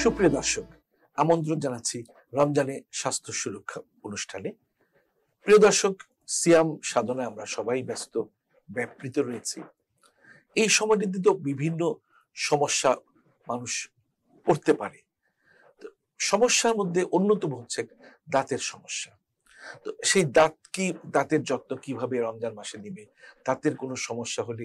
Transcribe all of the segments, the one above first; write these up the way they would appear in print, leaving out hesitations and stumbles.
সুপ্রিয় দর্শক, আমন্ত্রণ জানাচ্ছি রমজানে স্বাস্থ্য সুরক্ষা অনুষ্ঠানে। প্রিয় দর্শক, সিয়াম সাধনায় আমরা সবাই ব্যস্ত ব্যাপৃত রয়েছি। এই সময়টিতে তো বিভিন্ন সমস্যা মানুষ পড়তে পারে। সমস্যার মধ্যে অন্যতম হচ্ছে দাঁতের সমস্যা। তো সেই দাঁতের যত্ন কিভাবে রমজান মাসে নিবে, দাঁতের কোনো সমস্যা হলে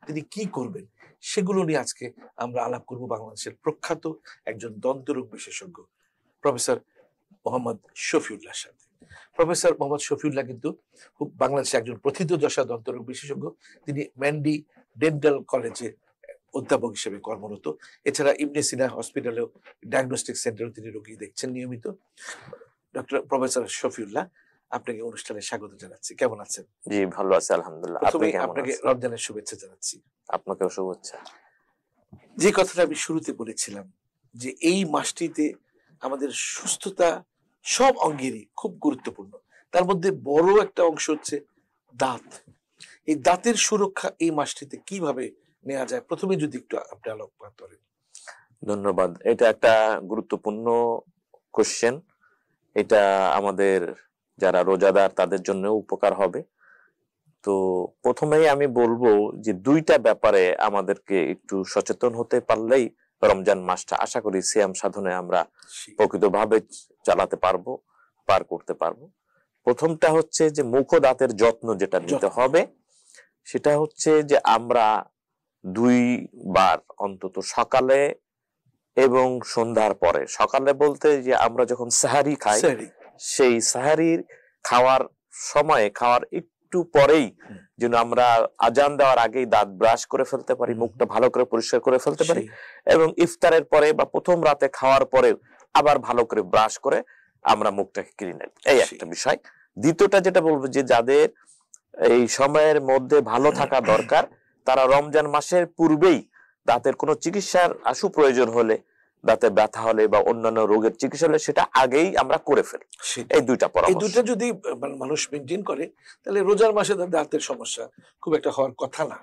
তিনি কি করবেন, সেগুলো নিয়ে আজকে আমরা আলাপ করব বাংলাদেশের প্রখ্যাত একজন দন্তরোগ বিশেষজ্ঞ প্রফেসর মোহাম্মদ শফিউল্লাহর সাথে। প্রফেসর মোহাম্মদ শফিউল্লাহ কিন্তু খুব বাংলাদেশে একজন প্রথিতযশা দন্তরোগ বিশেষজ্ঞ। তিনি ম্যান্ডি ডেন্টাল কলেজে অধ্যাপক হিসেবে কর্মরত। এছাড়া ইবনে সিনা হসপিটালেও ডায়াগনস্টিক সেন্টারেও তিনি রোগী দেখছেন নিয়মিত। ডক্টর প্রফেসর শফিউল্লাহ, আপনাকে অনুষ্ঠানে স্বাগত জানাচ্ছি। কেমন আছেন? জি, ভালো আছি আলহামদুলিল্লাহ। প্রথমে আপনাকে রমজানের শুভেচ্ছা জানাচ্ছি। আপনাকেও শুভেচ্ছা। যে কথাটা আমি শুরুতে বলেছিলাম যে এই মাসটিতে আমাদের সুস্থতা সব অঙ্গেরই খুব গুরুত্বপূর্ণ, তার মধ্যে বড় একটা অংশ হচ্ছে দাঁত। এই দাঁতের সুরক্ষা এই মাসটিতে কিভাবে নেওয়া যায়, প্রথমে যদি একটু আপনি আলোকপাত করেন। ধন্যবাদ। এটা একটা গুরুত্বপূর্ণ কোশ্চেন। এটা আমাদের যারা রোজাদার তাদের জন্য উপকার হবে। তো প্রথমেই আমি বলবো যে দুইটা ব্যাপারে আমাদেরকে একটু সচেতন হতে পারলেই রমজান মাসটা আশা করি সিয়াম সাধনে আমরা প্রকৃতভাবে চালাতে পারবো, পার করতে পারবো। প্রথমটা হচ্ছে যে মুখ ও দাঁতের যত্ন যেটা নিতে হবে, সেটা হচ্ছে যে আমরা 2 বার অন্তত সকালে এবং সন্ধ্যার পরে, সকালে বলতে যে আমরা যখন সাহারি খাই সেই সাহারির খাওয়ার সময়ে, খাওয়ার একটু পরেই যেন আমরা আজান দেওয়ার আগেই দাঁত ব্রাশ করে ফেলতে পারি, মুখটা ভালো করে পরিষ্কার করে ফেলতে পারি, এবং ইফতারের পরে বা প্রথম রাতে খাওয়ার পরে আবার ভালো করে ব্রাশ করে আমরা মুখটাকে ক্লিন নেই। এই একটা বিষয়। দ্বিতীয়টা যেটা বলবো যে যাদের এই সময়ের মধ্যে ভালো থাকা দরকার, তারা রমজান মাসের পূর্বেই দাঁতের কোনো চিকিৎসার আশু প্রয়োজন হলে, দাঁতে ব্যথা হলে বা অন্যান্য রোগের চিকিৎসা হলে সেটা আগেই আমরা করে ফেলি। এই দুইটা পরামর্শ, এই দুইটা যদি মানুষ মেনটেন করে তাহলে রোজার মাসে দাঁতের সমস্যা খুব একটা হওয়ার কথা না।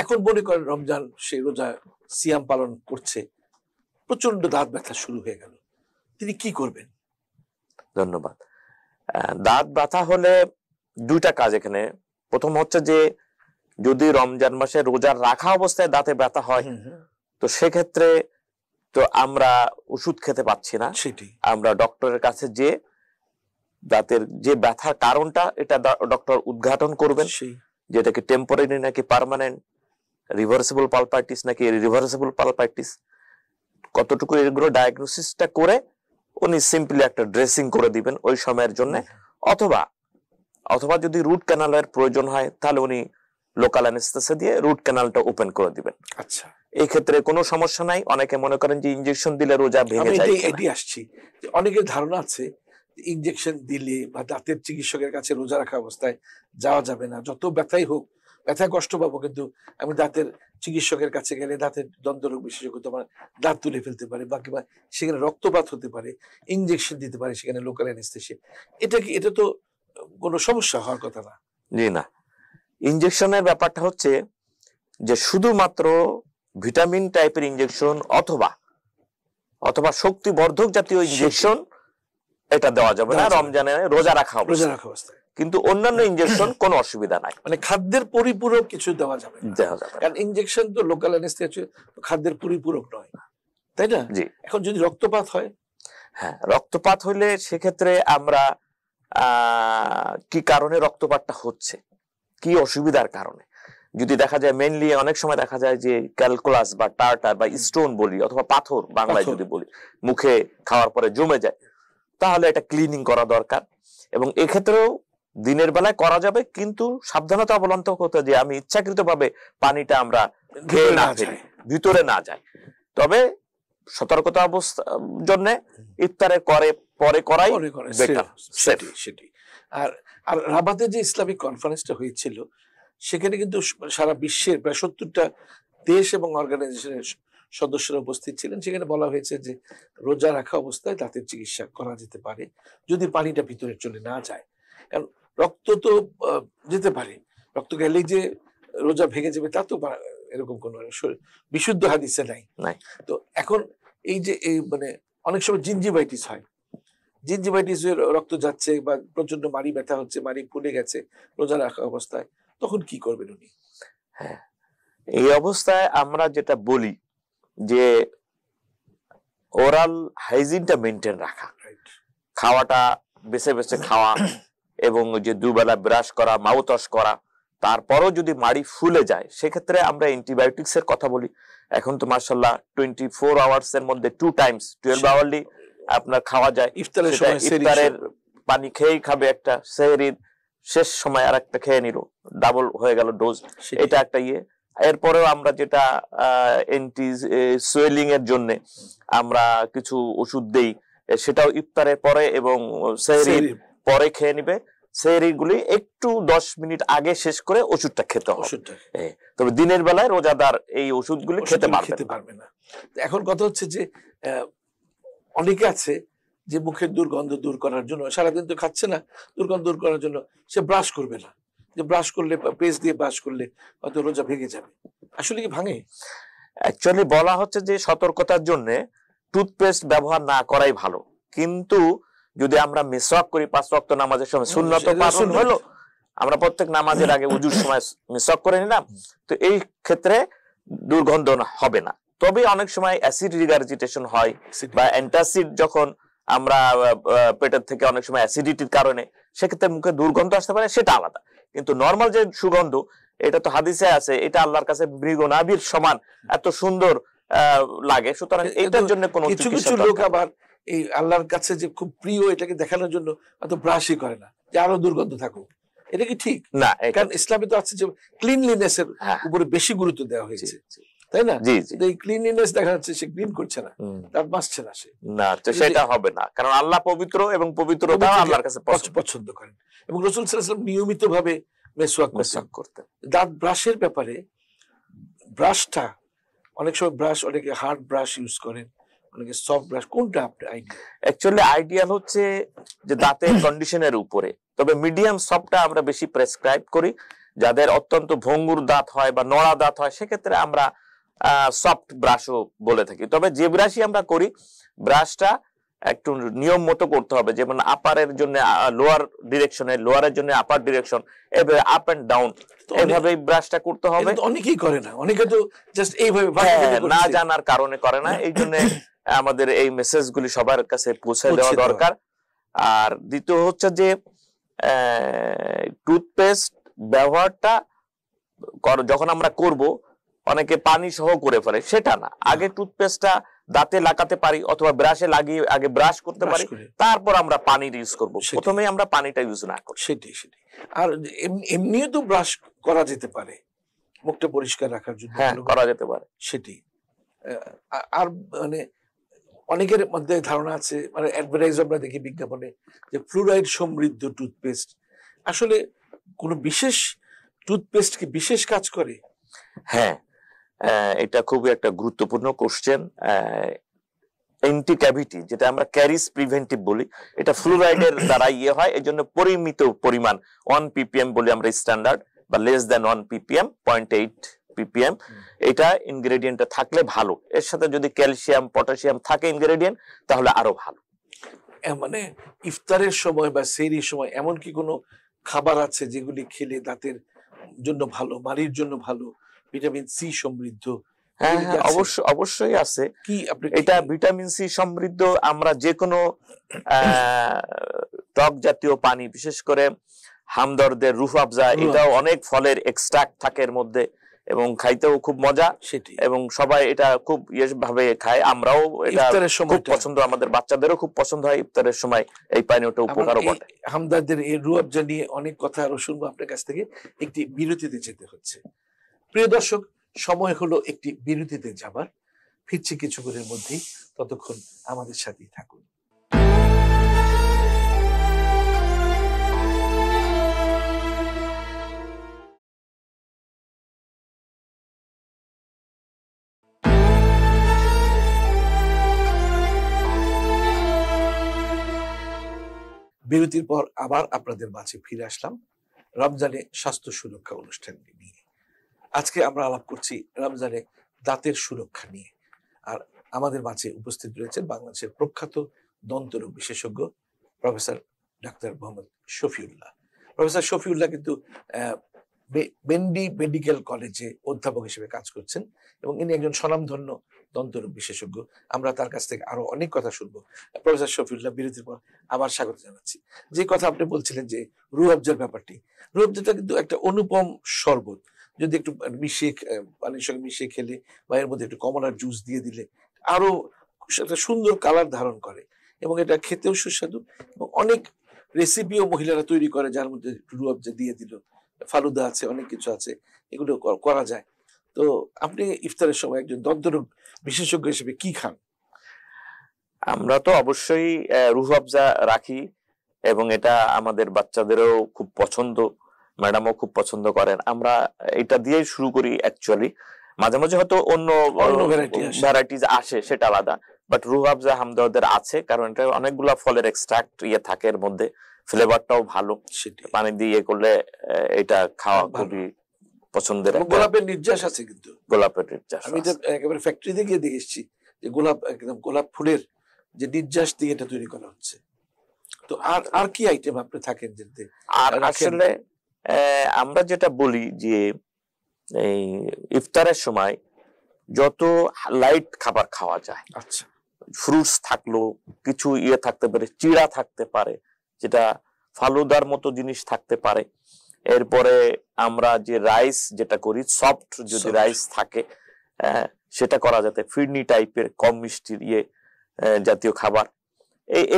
এখন মনে করেন রমজান, সেই রোজা সিয়াম পালন করছে, প্রচন্ড দাঁত ব্যথা শুরু হয়ে গেল, তিনি কি করবেন? ধন্যবাদ। দাঁত ব্যথা হলে দুইটা কাজ এখানে। প্রথম হচ্ছে যে যদি রমজান মাসে রোজার রাখা অবস্থায় দাঁতে ব্যথা হয়, তো সেক্ষেত্রে তো আমরা ওষুধ খেতে পাচ্ছি না, আমরা ডক্টরের কাছে যে দাঁতের যে ব্যথার কারণটা এটা ডক্টর উদ্ঘাটন করবেন, যেটাকে টেম্পোরারি নাকি পার্মানেন্ট, রিভার্সিবল পালপাইটিস নাকি রিভার্সিবল পালপাইটিস, কতটুকু এগুলো ডায়াগনোসিসটা করে উনি সিম্পলি একটা ড্রেসিং করে দিবেন ওই সময়ের জন্য। অথবা যদি রুট ক্যানালের প্রয়োজন হয় তাহলে উনি লোকাল অ্যানেস্থেসিয়া দিয়ে রুট ক্যানালটা ওপেন করে দিবেন। আচ্ছা, এই ক্ষেত্রে কোনো সমস্যা নাই। অনেকে মনে করেন যে ইনজেকশন দিলে রোজা ভেঙে যায়। এটি আসছি, অনেকের ধারণা আছে ইনজেকশন দিলে বা দাঁতের চিকিৎসকের কাছে রোজা রাখা অবস্থায় যাওয়া যাবে না, যত ব্যথাই হোক, ব্যথায় কষ্ট পাবো, কিন্তু আমি দাঁতের চিকিৎসকের কাছে গেলে দাঁতের দন্তরোগ বিশেষজ্ঞ তোমার দাঁত তুলে ফেলতে পারে, বাকি সেখানে রক্তপাত হতে পারে, ইনজেকশন দিতে পারে সেখানে লোকাল অ্যানেস্থেসিয়া। এটা তো কোনো সমস্যা হওয়ার কথা না। জি না, ইনজেকশনের ব্যাপারটা হচ্ছে যে শুধুমাত্র ভিটামিন টাইপের ইনজেকশন অথবা শক্তিবর্ধক জাতীয় ইনজেকশন এটা দেওয়া যাবে না রমজানে রোজা রাখা অবস্থায়। কিন্তু অন্যান্য ইনজেকশন কোনো অসুবিধা নাই, মানে খাদ্যের পরিপূরক কিছু দেওয়া যাবে, কারণ ইনজেকশন তো লোকাল অ্যানেস্থেসিয়া খাদ্যের পরিপূরক নয়, তাই না? জি। এখন যদি রক্তপাত হয়, হ্যাঁ, রক্তপাত হইলে সেক্ষেত্রে আমরা কি কারণে রক্তপাতটা হচ্ছে, কি অসুবিধার কারণে, যদি দেখা যায় মেইনলি অনেক সময় দেখা যায় যে ক্যালকুলাস বা টার্টার বা স্টোন বলি অথবা পাথর বাংলায় যদি বলি, মুখে খাওয়ার পরে জমে যায়, তাহলে এটা ক্লিনিং করা দরকার। এবং এক্ষেত্রেও দিনের বেলায় করা যাবে, কিন্তু সাবধানতা অবলম্বন করতে যে আমি ইচ্ছাকৃতভাবে পানিটা আমরা খেয়ে না ফেলি, ভিতরে না যায়। তবে সতর্কতা অবস্থার জন্য ইফতারের পরে করাই বেটার। সেটি। আর রাবাতে যে ইসলামিক কনফারেন্সটা হয়েছিল, সেখানে কিন্তু সারা বিশ্বের প্রায় 70টা দেশ এবং অর্গানাইজেশনের সদস্যরা উপস্থিত ছিলেন। সেখানে বলা হয়েছে যে রোজা রাখা অবস্থায় দাঁতের চিকিৎসা করা যেতে পারে যদি পানিটা ভিতরে চলে না যায়, কারণ রক্ত তো যেতে পারে, রক্ত গেলেই যে রোজা ভেঙে যাবে তা তো এরকম কোন বিশুদ্ধ হাদিসে নাই। তো এখন এই যে এই মানে অনেক সময় জিঞ্জিভাইটিস হয়, জিঞ্জিভাইটিস রক্ত যাচ্ছে বা প্রচন্ড মাড়ি ব্যথা হচ্ছে, মাড়ি ফুলে গেছে রোজা রাখা অবস্থায়, তখন কি করবেন উনি? হ্যাঁ, এই অবস্থায় আমরা যেটা বলি যে ওরাল হাইজিনটা মেনটেন রাখা, খাওয়াটা বেছে বেছে খাওয়া, এবং ওই যে দুবেলা ব্রাশ করা, মাউথ ওয়াশ করা। তারপরও যদি মাড়ি ফুলে যায় সেক্ষেত্রে আমরা অ্যান্টিবায়োটিক্স এর কথা বলি। এখন তো মাশাআল্লাহ 24 আওয়ার্স এর মধ্যে 2 টাইমস 12 আওয়ারলি আপনার খাওয়া যায়। ইফতারের সময় ইফতারের পানি খেয়েই খাবে, একটা সেহরির শেষ সময় আর একটা খেয়ে নিল, ডাবল হয়ে গেল ডোজ। এটা একটা ইয়ে। এরপরেও আমরা যেটা অ্যান্টি সোয়েলিং এর জন্য আমরা কিছু ওষুধ দেই, সেটাও ইফতারের পরে এবং সেহরির পরে খেয়ে নিবে। সেহরি গুলি একটু 10 মিনিট আগে শেষ করে ওষুধটা খেতে হবে। তবে দিনের বেলায় রোজাদার এই ওষুধগুলি খেতে পারবে না। এখন কথা হচ্ছে যে অনেকে আছে যে মুখের দুর্গন্ধ দূর করার জন্য, সারাদিন তো খাচ্ছে না, দুর্গন্ধ দূর করার জন্য সে ব্রাশ করবে না, যে ব্রাশ করলে পেস্ট দিয়ে ব্রাশ করলে হয়তো রোজা ভেঙে যাবে। আসলে কি ভাঙে? অ্যাকচুয়ালি বলা হচ্ছে যে সতর্কতার জন্য টুথপেস্ট ব্যবহার না করাই ভালো, কিন্তু যদি আমরা মিসওয়াক করি 5 ওয়াক্ত নামাজের সময়, সুন্নত পালন হলো, আমরা প্রত্যেক নামাজের আগে ওযুর সময় মিসওয়াক করে নিলাম, তো এই ক্ষেত্রে দুর্গন্ধ হবে না। তবে অনেক সময় অ্যাসিড রিগার্জিটেশন হয় বা অ্যান্টাসিড, যখন আমরা পেটের থেকে অনেক সময় অ্যাসিডিটির কারণে সেক্ষেত্রে মুখে দুর্গন্ধ আসতে পারে, সেটা আলাদা। কিন্তু নরমাল যে সুগন্ধ, এটা তো হাদিসে আছে, এটা আল্লাহর কাছে মৃগ নাভির সমান এত সুন্দর লাগে। সুতরাং এটার জন্য কোনো কিছু কিছু লোক আবার এই আল্লাহর কাছে যে খুব প্রিয়, এটাকে দেখানোর জন্য অত ব্রাশই করে না, যে আরো দুর্গন্ধ থাকুক। এটা কি ঠিক না? কারণ ইসলামে তো আছে যে ক্লিনলিনেস এর উপরে বেশি গুরুত্ব দেওয়া হয়েছে, তাই না? এই ক্লিনলিনেস দেখা যাচ্ছে সে ক্লিন করছে না, তার বাঁচছে না সে। না, তো সেটা হবে না, কারণ আল্লাহ পবিত্র এবং পবিত্রতা আল্লাহর কাছে পছন্দ করেন। এবং রাসূল সাল্লাল্লাহু আলাইহি ওয়াসাল্লাম নিয়মিতভাবে মেসওয়াক করতেন। দাঁত ব্রাশের ব্যাপারে, ব্রাশটা অনেক সময় অনেকে হার্ড ব্রাশ ইউজ করেন, অনেকে সফট ব্রাশ, কোনটা আপনার আইডিয়া? অ্যাকচুয়ালি আইডিয়াল হচ্ছে যে দাঁতের কন্ডিশনের উপরে, তবে মিডিয়াম সফটটা আমরা বেশি প্রেসক্রাইব করি। যাদের অত্যন্ত ভঙ্গুর দাঁত হয় বা নড়া দাঁত হয়, সেক্ষেত্রে আমরা সফট ব্রাশও বলে থাকি। তবে যে ব্রাশই আমরা করি, ব্রাশটা একটু নিয়ম মতো করতে হবে, যেমন আপারের জন্য লোয়ার ডিরেকশনে, লোয়ারের জন্য আপার ডিরেকশন, এভাবে আপ এন্ড ডাউন, এইভাবে ব্রাশটা করতে হবে। অনেকেই করে না, অনেকে তো জাস্ট এইভাবে না জানার কারণে করে না। এই জন্য আমাদের এই মেসেজগুলি সবার কাছে পৌঁছে দেওয়া দরকার। আর দ্বিতীয় হচ্ছে যে টুথপেস্ট ব্যবহারটা যখন আমরা করব, অনেকে পানি সহ করে ফেলে, সেটা না। আগে টুথপেস্টটা দাঁতে লাগাতে পারি অথবা ব্রাশে লাগিয়ে আগে ব্রাশ করতে পারি, তারপর আমরা পানির ইউজ করব। প্রথমে আমরা পানিটা ইউজ না করি। সেটাই। আর এমনিও তো ব্রাশ করা যেতে পারে মুখটা পরিষ্কার রাখার জন্য। হ্যাঁ, করা যেতে পারে। সেটাই। আর মানে অনেকের মধ্যে ধারণা আছে, মানে অ্যাডভার্টাইজ আমরা দেখি বিজ্ঞাপনে, যে ফ্লুরাইড সমৃদ্ধ টুথপেস্ট। আসলে কোন বিশেষ টুথপেস্ট কি বিশেষ কাজ করে? হ্যাঁ, এটা খুবই একটা গুরুত্বপূর্ণ কোশ্চেন। অ্যান্টি ক্যাভিটি, যেটা আমরা ক্যারিস প্রিভেন্টিভ বলি, এটা ফ্লুরাইডের দ্বারা ইয়ে হয়। এই জন্য পরিমিত পরিমাণ 1 ppm বলি আমরা স্ট্যান্ডার্ড, বা লেস দ্যান 1 ppm, 0.8 ppm, এটা ইনগ্রেডিয়েন্টটা থাকলে ভালো। এর সাথে যদি ক্যালসিয়াম, পটাশিয়াম থাকে ইনগ্রেডিয়েন্ট, তাহলে আরো ভালো। মানে ইফতারের সময় বা সেহরির সময় এমন কি কোনো খাবার আছে যেগুলি খেলে দাঁতের জন্য ভালো, মাড়ির জন্য ভালো, ভিটামিন সি সমৃদ্ধ? হ্যাঁ, অবশ্যই আছে। কি এটা ভিটামিন সি সমৃদ্ধ। আমরা যে কোনো টক জাতীয় পানি, বিশেষ করে হামদর্দের রুহ আফজা, এটাও অনেক ফলের এক্সট্রাক্ট থাকে এর মধ্যে, এবং খাইতেও খুব মজা, এবং সবাই এটা খুব ভাবে খায়। আমরাও এটা খুব পছন্দ, আমাদের বাচ্চাদেরও খুব পছন্দ হয় ইফতারের সময় এই পানীয়টা উপকারও বটে। হামদর্দের এই রুহ আফজা নিয়ে অনেক কথা আরো শুনবো আপনার কাছ থেকে। একটি বিরতিতে যেতে হচ্ছে। প্রিয় দর্শক, সময় হলো একটি বিরতিতে যাবার। ফিরছি কিছুক্ষণের মধ্যেই, ততক্ষণ আমাদের সাথেই থাকুন। বিরতির পর আবার আপনাদের মাঝে ফিরে আসলাম রমজানে স্বাস্থ্য সুরক্ষা অনুষ্ঠান নিয়ে। আজকে আমরা আলাপ করছি রমজানে দাঁতের সুরক্ষা নিয়ে। আর আমাদের মাঝে উপস্থিত রয়েছেন বাংলাদেশের প্রখ্যাত দন্তরোগ বিশেষজ্ঞ professor doctor Mohammad Shafiullah. Professor Shafiullah কিন্তু বেন্ডি মেডিকেল কলেজে অধ্যাপক হিসেবে কাজ করছেন এবং ইনি একজন স্বনামধন্য দন্তরোগ বিশেষজ্ঞ। আমরা তার কাছ থেকে আরো অনেক কথা শুনবো। প্রফেসর শফিউল্লাহ, বিরতির পর আবার স্বাগত জানাচ্ছি। যে কথা আপনি বলছিলেন যে রুহ আফজার ব্যাপারটি, রুহ আফজাটা কিন্তু একটা অনুপম শরবত, যদি একটু মিশিয়ে পানির সঙ্গে মিশিয়ে খেলে বা এর মধ্যে একটু কমলার জুস দিয়ে দিলে আরো একটা সুন্দর কালার ধারণ করে এবং এটা খেতেও সুস্বাদু এবং অনেক রেসিপিও মহিলারা তৈরি করে যার মধ্যে রুহ আফজা দিয়ে দিল, ফালুদা আছে, অনেক কিছু আছে, এগুলো করা যায়। তো আপনি ইফতারের সময় একজন দন্তরোগ বিশেষজ্ঞ হিসেবে কি খান? আমরা তো অবশ্যই রুহ আফজা রাখি এবং এটা আমাদের বাচ্চাদেরও খুব পছন্দ, ম্যাডামও খুব পছন্দ করেন। আমরা এটা দিয়েই শুরু করি অ্যাকচুয়ালি। মাঝে মাঝে হয়তো অন্য ভ্যারাইটিজ আসে, সেটা আলাদা, বাট রুহ আফজা হামদর্দের আছে, কারণ এটা অনেকগুলা ফলের এক্সট্রাক্ট থাকে এর মধ্যে, ফ্লেভারটাও ভালো, পানি দিয়ে করলে এটা খাওয়া খুবই পছন্দের। গোলাপের নির্যাস আছে, কিন্তু গোলাপের নির্যাস আমি এটা একেবারে ফ্যাক্টরিতে গিয়ে দেখেছি যে গোলাপ, একদম গোলাপ ফুলের যে নির্যাস দিয়ে এটা তৈরি করা হচ্ছে। তো আর কি আইটেম আপনি থাকেন যেতে? আর আসলে আমরা যেটা বলি যে এই ইফতারের সময় যত লাইট খাবার খাওয়া যায়, আচ্ছা, ফ্রুটস থাকলো, কিছু থাকতে পারে, চিড়া থাকতে পারে, যেটা ফালুদার মতো জিনিস থাকতে পারে। এরপরে আমরা যে রাইস যেটা করি, সফট যদি রাইস থাকে সেটা করা যাতে, ফিরনি টাইপের কম মিষ্টির জাতীয় খাবার,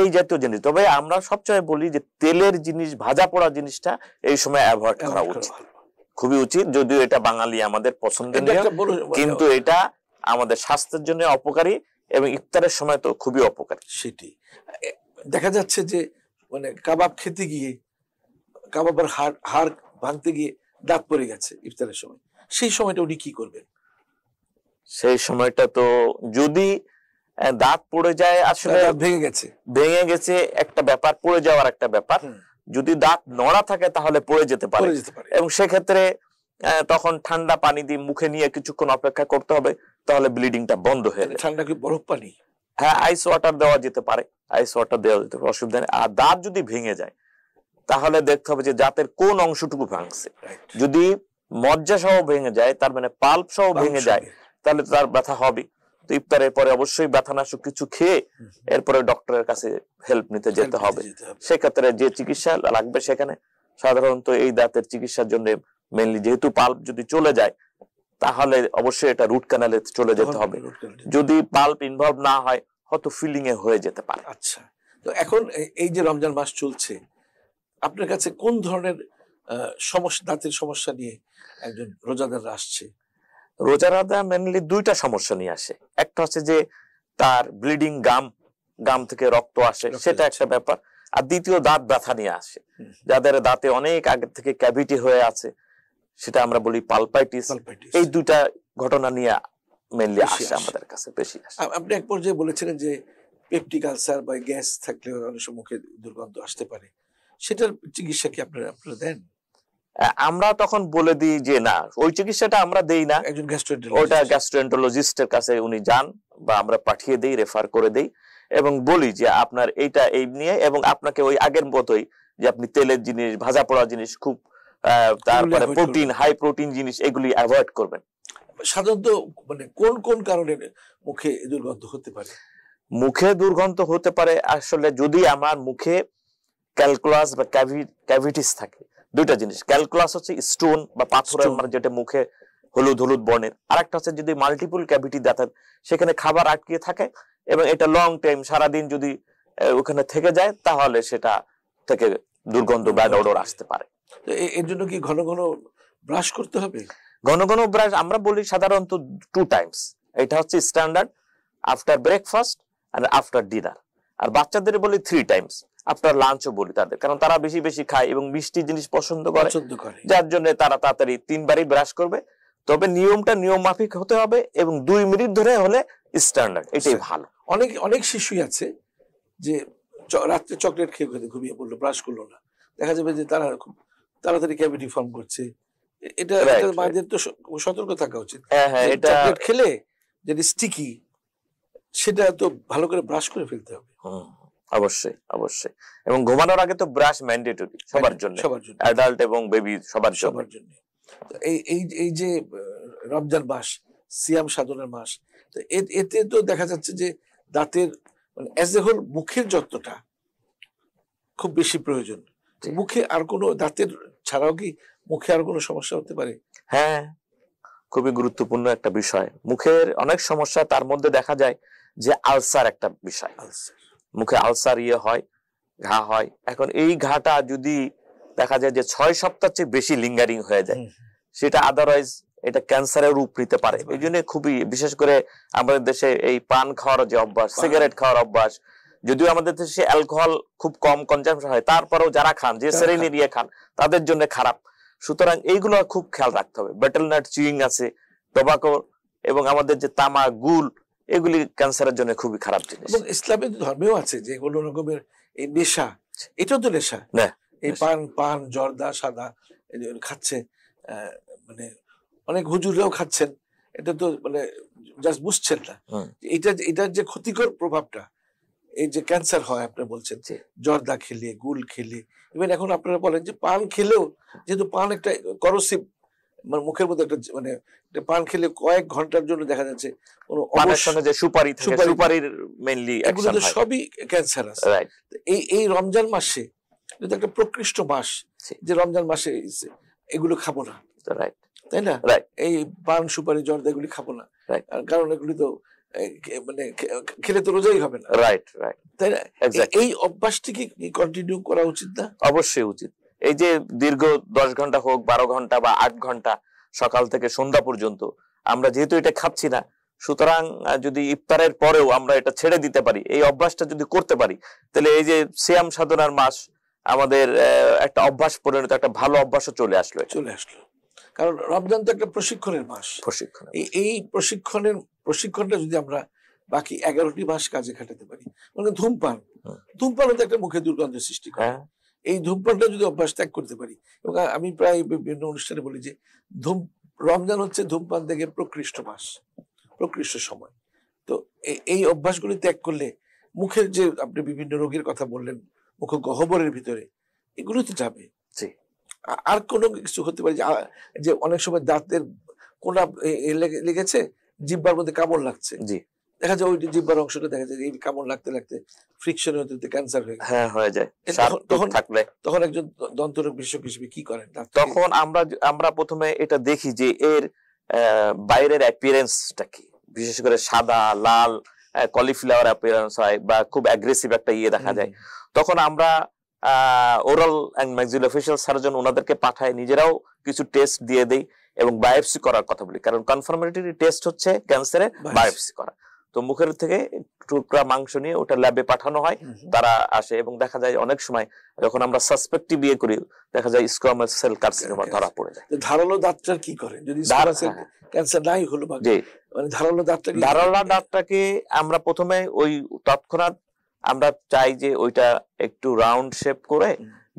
এই জাতীয় জিনিস। তবে আমরা সবচেয়ে বলি যে তেলের জিনিস, ভাজা পোড়া জিনিসটা এই সময় অ্যাভয়েড করা উচিত, খুবই উচিত। যদিও এটা বাঙালি আমাদের পছন্দের, কিন্তু এটা আমাদের স্বাস্থ্যের জন্য অপকারী এবং ইফতারের সময় তো খুবই অপকারী। সেটি দেখা যাচ্ছে যে মানে কাবাব খেতে গিয়ে, কাবাবের হাড় ভাঙতে গিয়ে দাঁত পড়ে গেছে ইফতারের সময়, সেই সময়টা উনি কি করবেন? সেই সময়টা তো যদি দাঁত পড়ে যায়, আসলে ভেঙে গেছে একটা ব্যাপার, পড়ে যাওয়ার একটা ব্যাপার। যদি দাঁত নড়া থাকে তাহলে পড়ে যেতে পারে এবং সেক্ষেত্রে তখন ঠান্ডা পানি দিয়ে মুখে নিয়ে কিছুক্ষণ অপেক্ষা করতে হবে, তাহলে ব্লিডিংটা বন্ধ হয়ে যাবে। ঠান্ডা কি বরফ পানি? হ্যাঁ, আইস ওয়াটার দেওয়া যেতে পারে, আইস ওয়াটার দেওয়া যেতে পারে, অসুবিধা নেই। আর দাঁত যদি ভেঙে যায় তাহলে দেখতে হবে যে দাঁতের কোন অংশটুকু ভাঙছে। যদি মজ্জা সহ ভেঙে যায়, তার মানে পাল্প সহ ভেঙে যায়, তাহলে তার ব্যথা হবে। তো ইফতারের পরে অবশ্যই ব্যথানাশক কিছু খেয়ে এরপরে ডক্টরের কাছে হেল্প নিতে যেতে হবে। সেক্ষেত্রে যে চিকিৎসা লাগবে, সেখানে সাধারণত এই দাঁতের চিকিৎসার জন্য মেইনলি, যেহেতু পাল্প যদি চলে যায় তাহলে অবশ্যই এটা রুট ক্যানালে চলে যেতে হবে। যদি পাল্প ইনভলভ না হয়, হয়তো ফিলিং এ হয়ে যেতে পারে। আচ্ছা, তো এখন এই যে রমজান মাস চলছে, আপনার কাছে কোন ধরনের সমস্যা, দাঁতের সমস্যা নিয়ে একজন রোজাদার আসছে? রোজাদার মেনলি দুইটা সমস্যা নিয়ে আসে। একটা হচ্ছে যে তার ব্লিডিং, গাম থেকে রক্ত আসে, সেটা একটা ব্যাপার। আর দ্বিতীয় দাঁত ব্যথা নিয়ে আসে, যাদের দাঁতে অনেক আগে থেকে ক্যাভিটি হয়ে আছে, সেটা আমরা বলি পালপাইটিস। এই দুইটা ঘটনা নিয়ে মেনলি আসে আমাদের কাছে, বেশি আসে। আপনি এক পর্যায়ে বলেছিলেন যে পেপটিক আলসার বা গ্যাস থাকলে অনেক সময় মুখে দুর্গন্ধ আসতে পারে, সেটার চিকিৎসা কি আপনারা দেন? আমরা তখন বলে দিই যে না, ওই চিকিৎসাটা আমরা দেই না, একজন ওটা গ্যাস্ট্রোএন্টারোলজিস্টের কাছে উনি যান, বা আমরা পাঠিয়ে দেই, রেফার করে দেই এবং বলি যে আপনার এইটা এই নিয়ে, এবং আপনাকে ওই আগের মতোই যে আপনি তেলের জিনিস, ভাজা পোড়া জিনিস, খুব তারপরে প্রোটিন, হাই প্রোটিন জিনিস, এগুলি অ্যাভয়েড করবেন। সাধারণত মানে কোন কোন কারণে মুখে দুর্গন্ধ হতে পারে? মুখে দুর্গন্ধ হতে পারে আসলে যদি আমার মুখে ক্যালকুলাস বা ক্যাভিটিস থাকে। দুইটা জিনিস, ক্যালকুলাস হচ্ছে স্টোন বা পাথরের, মানে যেটা মুখে হলুদ হলুদ বর্ণের, আর একটা হচ্ছে যদি মাল্টিপল ক্যাভিটি দাঁতের, সেখানে খাবার আটকে থাকে এবং এটা লং টাইম, সারাদিন যদি ওখানে থেকে যায়, তাহলে সেটা থেকে দুর্গন্ধ, ব্যাড অডর আসতে পারে। এর জন্য কি ঘন ঘন ব্রাশ করতে হবে? ঘন ঘন ব্রাশ আমরা বলি সাধারণত 2 টাইমস, এটা হচ্ছে স্ট্যান্ডার্ড, আফটার ব্রেকফাস্ট আর আফটার ডিনার। আর বাচ্চাদের বলি 3 টাইমস, আফটার লাঞ্চও বলি তাদের, কারণ তারা বেশি বেশি খায় এবং মিষ্টি জিনিস পছন্দ করে, যার জন্য তারা তাড়াতাড়ি 3 বারই ব্রাশ করবে। তবে নিয়মটা নিয়ম মাফিক হতে হবে এবং 2 মিনিট ধরে হলে স্ট্যান্ডার্ড, এটাই ভালো। অনেক শিশুই আছে যে রাত্রে চকলেট খেয়ে ঘুমিয়ে পড়লো, ব্রাশ করলো না, দেখা যাবে যে তারা খুব তাড়াতাড়ি ক্যাভিটি ফর্ম করছে। এটা মায়েদের তো সতর্ক থাকা উচিত। চকলেট খেলে যদি স্টিকি, সেটা তো ভালো করে ব্রাশ করে ফেলতে হবে। অবশ্যই অবশ্যই। এবং ঘুমানোর আগে তো ব্রাশ ম্যান্ডেটরি সবার জন্য, অ্যাডাল্ট এবং বেবি সবার জন্য। এই এই এই যে রমজান মাস সিয়াম সাধনার মাস, তো এতে তো দেখা যাচ্ছে যে দাঁতের মানে অ্যাজ এ হোল মুখের যত্নটা খুব বেশি প্রয়োজন। মুখে আর কোনো দাঁতের ছাড়াও কি মুখে আর কোনো সমস্যা হতে পারে? হ্যাঁ, খুবই গুরুত্বপূর্ণ একটা বিষয়। মুখের অনেক সমস্যা, তার মধ্যে দেখা যায় যে আলসার একটা বিষয়। মুখে আলসার হয়, ঘা হয়। এখন এই ঘাটা যদি দেখা যায় যে 6 সপ্তাহ চেয়ে বেশি লিঙ্গারিং হয়ে যায়, সেটা আদারওয়াইজ এটা ক্যান্সারের রূপ নিতে পারে। এই জন্য খুবই, বিশেষ করে আমাদের দেশে এই পান খাওয়ার যে অভ্যাস, সিগারেট খাওয়ার অভ্যাস, যদিও আমাদের দেশে অ্যালকোহল খুব কম কনজাম্পশন হয়, তারপরেও যারা খান, যে শ্রেণীর খান, তাদের জন্য খারাপ। সুতরাং এইগুলো খুব খেয়াল রাখতে হবে। বেটেল নাট চুইং আছে, টোবাকো এবং আমাদের যে তামাক, গুল, এগুলি ক্যান্সারের জন্য খুবই খারাপ জিনিস। এবং ইসলামের ধর্মেও আছে যে কোনো রকমের এই নেশা, এটাও তো নেশা। এই পান জর্দা সাদা খাচ্ছে, মানে অনেক হুজুররাও খাচ্ছেন, এটা তো মানে জাস্ট বুঝছেন না এটার যে ক্ষতিকর প্রভাবটা, এই যে ক্যান্সার হয় আপনি বলছেন, জর্দা খেলে, গুল খেলে, ইভেন এখন আপনারা বলেন যে পান খেলেও, যেহেতু পান একটা করোসিভ, মানে মুখের মধ্যে একটা মানে পান খেলে কয়েক ঘন্টার জন্য দেখা যাচ্ছে পানের সঙ্গে যে সুপারি থাকে, সুপারির মেইনলি এগুলো তো সবই ক্যান্সার আছে। এই রমজান মাসে এটা একটা প্রকৃষ্ট মাস, যে রমজান মাসে এগুলো খাবো না, তাই না? এই পান সুপারি জর্দা এগুলি খাবো না, কারণ এগুলি তো মানে খেলে তো রোজাই হবে না। তাই না? এই অভ্যাসটি কি কন্টিনিউ করা উচিত না? অবশ্যই উচিত। এই যে দীর্ঘ 10 ঘন্টা হোক, 12 ঘন্টা বা 8 ঘন্টা সকাল থেকে সন্ধ্যা পর্যন্ত আমরা যেহেতু এটা খাচ্ছি না, সুতরাং যদি ইফতারের পরেও আমরা এটা ছেড়ে দিতে পারি, এই অভ্যাসটা যদি করতে পারি, তাহলে এই যে সিয়াম সাধনার মাস আমাদের একটা অভ্যাস পরিণত, একটা ভালো অভ্যাসও চলে আসলো। কারণ রমজান তো একটা প্রশিক্ষণের মাস। এই প্রশিক্ষণটা যদি আমরা বাকি 11টি মাস কাজে খাটাতে পারি, মানে ধূমপানও তো একটা মুখে দুর্গন্ধের সৃষ্টি করে, এই ধূমপানটা যদি অভ্যাস ত্যাগ করতে পারি, এবং আমি প্রায় বিভিন্ন অনুষ্ঠানে বলি যে রমজান হচ্ছে ধূমপান থেকে প্রকৃষ্ট মাস, প্রকৃষ্ট সময়। তো এই অভ্যাসগুলি ত্যাগ করলে মুখের যে আপনি বিভিন্ন রোগের কথা বললেন, মুখ গহ্বরের ভিতরে, এগুলো তো যাবে। আর কোনো কিছু হতে পারে যে অনেক সময় দাঁতের কোনা লেগেছে, জিহ্বার মধ্যে কামড় লাগছে, দেখা যায় ওই জিহ্বার অংশটা দেখা যায় এই কামড় লাগতে লাগতে ফ্রিকশন হতে ক্যান্সার হয়ে যায়। তখন একজন দন্তরোগ বিশেষজ্ঞ হিসেবে কি করেন? তখন আমরা প্রথমে এটা দেখি যে এর বাইরের অ্যাপিয়ারেন্সটা কি, বিশেষ করে সাদা, লাল, কলিফ্লাওয়ার অ্যাপিয়ারেন্স হয় বা খুব অ্যাগ্রেসিভ একটা দেখা যায়। তখন আমরা ওরাল এন্ড ম্যাক্সিলোফেশিয়াল সার্জন ওনাদেরকে পাঠায়, নিজেরাও কিছু টেস্ট দিয়ে দেই এবং বায়োপসি করার কথা বলি, কারণ কনফার্মেটরি টেস্ট হচ্ছে ক্যান্সারে বায়োপসি করা। তো মুখের থেকে টুকরা মাংস নিয়ে ওটা ল্যাবে পাঠানো হয়, তারা আসে এবং দেখা যায় অনেক সময় যখন আমরা সাসপেক্টিভ বিয়ে করি, দেখা যায় স্কোয়ামাস সেল কার্সিনোমা ধরা পড়ে যায়। ধারালো দাঁতটা কি করে যদি ক্যান্সার নাই হলো, মানে ধারালো দাঁতটাকে আমরা প্রথমে ওই তৎক্ষণাৎ আমরা চাই যে ওইটা একটু রাউন্ড শেপ করে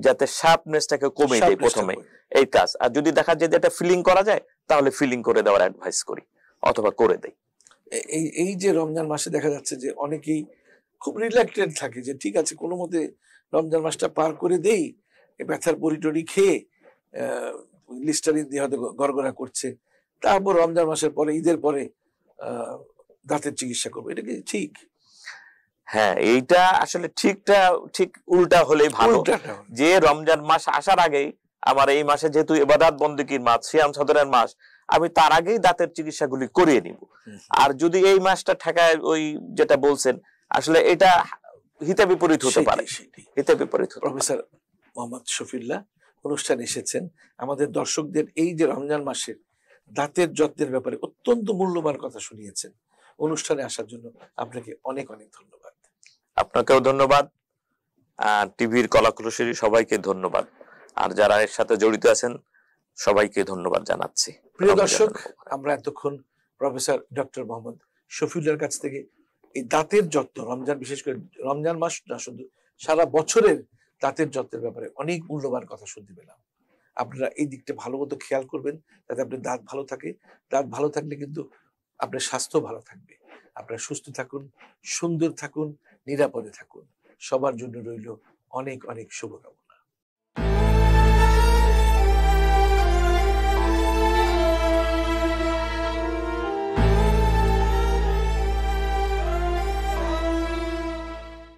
যাতে শার্পনেসটাকে কমে দেয় প্রথমে, এই কাজ। আর যদি দেখা যায় যে এটা ফিলিং করা যায়, তাহলে ফিলিং করে দেওয়ার অ্যাডভাইস করি অথবা করে দেই। এই যে রমজান মাসে দেখা যাচ্ছে যে অনেকেই খুব রিল্যাক্টেড থাকে যে ঠিক আছে কোনো মতে রমজান মাসটা পার করে দেই, ব্যথার বড়ি টড়ি খেয়ে লিস্টারিন দিয়ে হয়তো গড়গড়া করছে, তারপর রমজান মাসের পরে, ঈদের পরে দাঁতের চিকিৎসা করবো, এটা কি ঠিক? হ্যাঁ, এইটা আসলে ঠিক উল্টা হলেই ভালো। যে রমজান মাস আসার আগেই আমার এই মাসে যেহেতু ইবাদত বন্দেগীর মাস, সিয়াম সাধনার মাস, আমি তার আগেই দাঁতের চিকিৎসাগুলি করিয়ে নিব। আর যদি এই মাসটা ঠেকায় ওই যেটা বলছেন, আসলে এটা হিতে বিপরীত হতে পারে। প্রফেসর মোহাম্মদ শফিউল্লাহ অনুষ্ঠানে এসেছেন আমাদের দর্শকদের এই যে রমজান মাসের দাঁতের যত্নের ব্যাপারে অত্যন্ত মূল্যবান কথা শুনিয়েছেন। অনুষ্ঠানে আসার জন্য আপনাকে অনেক অনেক ধন্যবাদ। আপনাকেও ধন্যবাদ, টিভির কলাকুশলী সবাইকে ধন্যবাদ, আর যারা এর সাথে জড়িত আছেন সবাইকে ধন্যবাদ জানাচ্ছি। প্রিয় দর্শক, আমরা এতক্ষণ প্রফেসর ডক্টর মোহাম্মদ শফিউল্লাহর কাছ থেকে এই দাঁতের যত্ন, রমজান, বিশেষ করে রমজান মাস না শুধু সারা বছরের দাঁতের যত্নের ব্যাপারে অনেক মূল্যবান কথা শুনতে পেলাম। আপনারা এই দিকটা ভালো মতো খেয়াল করবেন যাতে আপনার দাঁত ভালো থাকে। দাঁত ভালো থাকলে কিন্তু আপনার স্বাস্থ্য ভালো থাকবে। আপনারা সুস্থ থাকুন, সুন্দর থাকুন, নিরাপদে থাকুন। সবার জন্য রইল অনেক অনেক শুভকামনা।